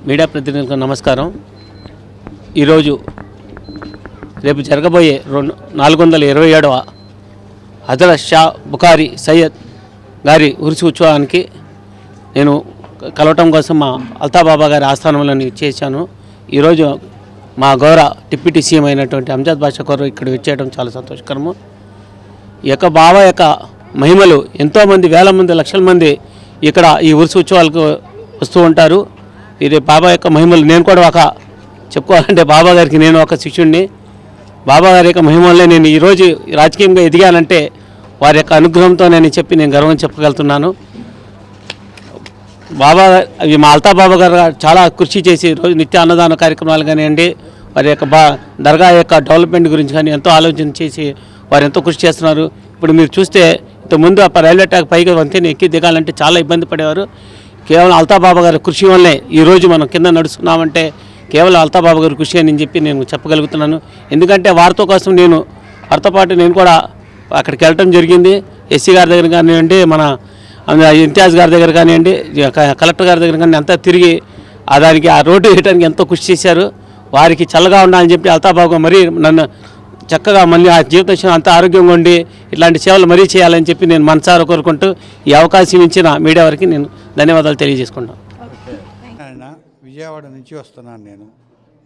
Media ప్రతినిధులకు నమస్కారం. ఈరోజు రేపు జరగబోయే 427వ హజరత్ షా బుఖారీ సయ్యద్ గారి ఉరుసు ఉత్సవానికి నేను కలవటం కోసం మా అల్తాబాబా గారి ఆస్థానంలో ఇచ్చేసాను. ఈరోజు మా గౌరవ డిప్యూటీ సీఎం అయినటువంటి అంజద్ బాషా గారు ఇక్కడ వచ్చేయడం చాలా సంతోషకరము. ఈ యొక్క బాబా యొక్క మహిమలు ఎంతోమంది వేల మంది లక్షల మంది ఇక్కడ ఈ ఉరుసు ఉత్సవాలకు వస్తూ ఉంటారు. ఇది బాబా యొక్క మహిమలు. నేను కూడా ఒక చెప్పుకోవాలంటే బాబా గారికి నేను ఒక శిష్యుడిని. బాబా గారి యొక్క మహిమలనే నేను ఈరోజు రాజకీయంగా ఎదిగానంటే వారి యొక్క అనుగ్రహంతో నేను గర్వం చెప్పగలుగుతున్నాను. బాబా అవి మా అల్తాబాబా గారు చాలా కృషి చేసి రోజు నిత్య అన్నదాన కార్యక్రమాలు కానివ్వండి, వారి యొక్క దర్గా యొక్క డెవలప్మెంట్ గురించి కానీ ఎంతో ఆలోచన చేసి వారు ఎంతో కృషి చేస్తున్నారు. ఇప్పుడు మీరు చూస్తే ఇంతకుముందు ఆ రైల్వే ట్రాక్ పైకి వంతెన ఎక్కి దిగాలంటే చాలా ఇబ్బంది పడేవారు. కేవలం అల్తాబాబా గారి కృషి వల్లే ఈరోజు మనం కింద నడుస్తున్నామంటే కేవలం అల్తాబాబా గారి కృషి అని చెప్పి నేను చెప్పగలుగుతున్నాను. ఎందుకంటే వారితో కోసం వారితో పాటు నేను కూడా అక్కడికి వెళ్ళటం జరిగింది. ఎస్సీ గారి దగ్గర కానివ్వండి, మన ఇంతియాజ్ గారి దగ్గర కానివ్వండి, కలెక్టర్ గారి దగ్గర కానీ అంతా తిరిగి దానికి ఆ రోడ్డు వేయడానికి ఎంతో కృషి చేశారు. వారికి చల్లగా ఉండాలని చెప్పి అల్తాబాబా మరీ నన్ను చక్కగా మళ్ళీ ఆ జీవితం అంతా ఆరోగ్యంగా ఉండి ఇట్లాంటి సేవలు మరీ చేయాలని చెప్పి నేను మనసారా కోరుకుంటూ ఈ అవకాశం ఇచ్చిన మీడియా వారికి నేను ధన్యవాదాలు తెలియజేసుకుంటాను. విజయవాడ నుంచి వస్తున్నాను నేను.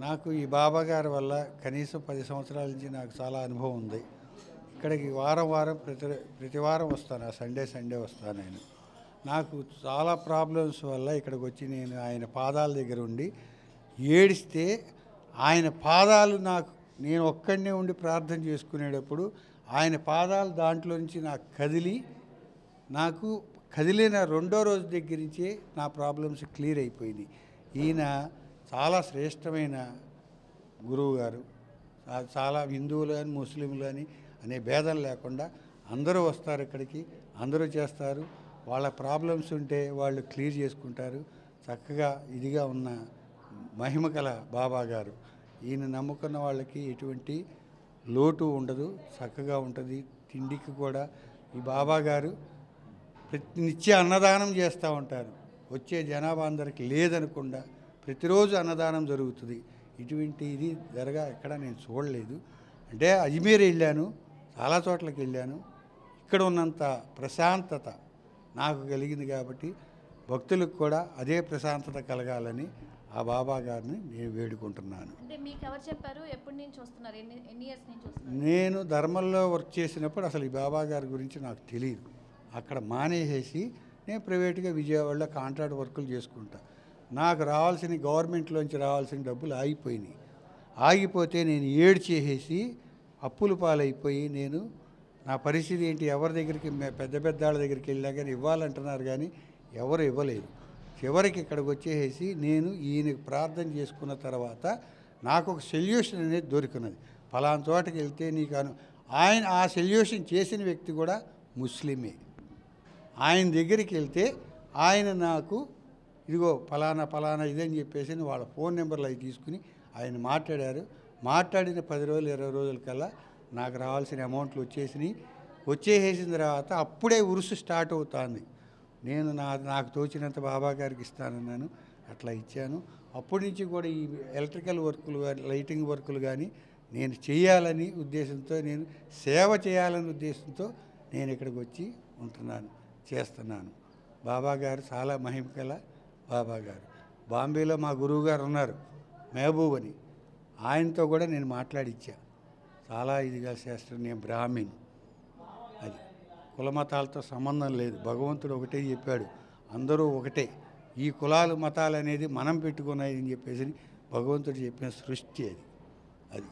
నాకు ఈ బాబా గారి వల్ల కనీసం 10 సంవత్సరాల నుంచి నాకు చాలా అనుభవం ఉంది. ఇక్కడికి వారం ప్రతి వారం వస్తాను. సండే వస్తాను నేను. నాకు చాలా ప్రాబ్లమ్స్ వల్ల ఇక్కడికి వచ్చి నేను ఆయన పాదాల దగ్గర ఉండి ఏడిస్తే ఆయన పాదాలు నేను ఒక్కడనే ఉండి ప్రార్థన చేసుకునేటప్పుడు ఆయన పాదాలు దాంట్లో నుంచి నాకు కదిలిన 2వ రోజు దగ్గర నుంచే నా ప్రాబ్లమ్స్ క్లియర్ అయిపోయినాయి. ఈయన చాలా శ్రేష్టమైన గురువు గారు. చాలా హిందువులు కానీ ముస్లింలు కానీ అనే భేదం లేకుండా అందరూ వస్తారు ఇక్కడికి, అందరూ చేస్తారు. వాళ్ళ ప్రాబ్లమ్స్ ఉంటే వాళ్ళు క్లియర్ చేసుకుంటారు. చక్కగా ఇదిగా ఉన్న మహిమకల బాబా గారు. ఈయన నమ్ముకున్న వాళ్ళకి ఎటువంటి లోటు ఉండదు, చక్కగా ఉంటుంది. తిండికి కూడా ఈ బాబా గారు నిత్య అన్నదానం చేస్తూ ఉంటారు. వచ్చే జనాభా అందరికి లేదనకుండా ప్రతిరోజు అన్నదానం జరుగుతుంది. ఇది ఎక్కడ నేను చూడలేదు. అంటే అజ్మీర్ వెళ్ళాను, చాలా చోట్లకి వెళ్ళాను. ఇక్కడ ఉన్నంత ప్రశాంతత నాకు కలిగింది కాబట్టి భక్తులకు కూడా అదే ప్రశాంతత కలగాలని ఆ బాబా గారిని నేను వేడుకుంటున్నాను. నేను ధర్మంలో వర్క్ చేసినప్పుడు అసలు ఈ బాబా గారి గురించి నాకు తెలియదు. అక్కడ మానేసేసి నేను ప్రైవేట్గా విజయవాడలో కాంట్రాక్ట్ వర్కులు చేసుకుంటా. నాకు గవర్నమెంట్లోంచి రావాల్సిన డబ్బులు ఆగిపోతే నేను ఏడ్చేసేసి అప్పుల పాలైపోయి నా పరిస్థితి ఏంటి, ఎవరి దగ్గరికి పెద్ద వాళ్ళ దగ్గరికి వెళ్ళినా కానీ ఇవ్వాలంటున్నారు కానీ ఎవరు ఇవ్వలేదు. చివరికి ఇక్కడికి వచ్చేసి నేను ఈయనకు ప్రార్థన చేసుకున్న తర్వాత నాకు ఒక సొల్యూషన్ అనేది దొరికినది. ఫలానా చోటకి వెళ్తే ఆయన ఆ సొల్యూషన్ చేసిన వ్యక్తి కూడా ముస్లిమే. ఆయన దగ్గరికి వెళ్తే ఆయన నాకు ఇదిగో ఫలానా ఇదని చెప్పేసి వాళ్ళ ఫోన్ నెంబర్లు అవి తీసుకుని ఆయన మాట్లాడిన 10 రోజులు 20 రోజులకల్లా నాకు రావాల్సిన అమౌంట్లు వచ్చేసిన తర్వాత అప్పుడే ఉరుసు స్టార్ట్ అవుతుంది. నేను నాకు తోచినంత బాబా గారికి ఇస్తానన్నాను, అట్లా ఇచ్చాను. అప్పటి నుంచి కూడా ఈ ఎలక్ట్రికల్ వర్కులు కానీ లైటింగ్ వర్కులు కానీ నేను చేయాలని ఉద్దేశంతో, నేను సేవ చేయాలని ఉద్దేశంతో నేను ఇక్కడికి వచ్చి చేస్తున్నాను. బాబా గారు చాలా మహిమకల బాబా గారు. బాంబేలో మా గురువు గారు ఉన్నారు, మహబూబ్ అని. ఆయనతో కూడా నేను మాట్లాడిచ్చా. చాలా ఇదిగా చేస్తాను. నేను బ్రాహ్మణ్, అది కులమతాలతో సంబంధం లేదు. భగవంతుడు ఒకటే చెప్పాడు, అందరూ ఒకటే. ఈ కులాలు మతాలు అనేది మనం పెట్టుకున్నాయి అని చెప్పేసి భగవంతుడు చెప్పిన సృష్టి అది.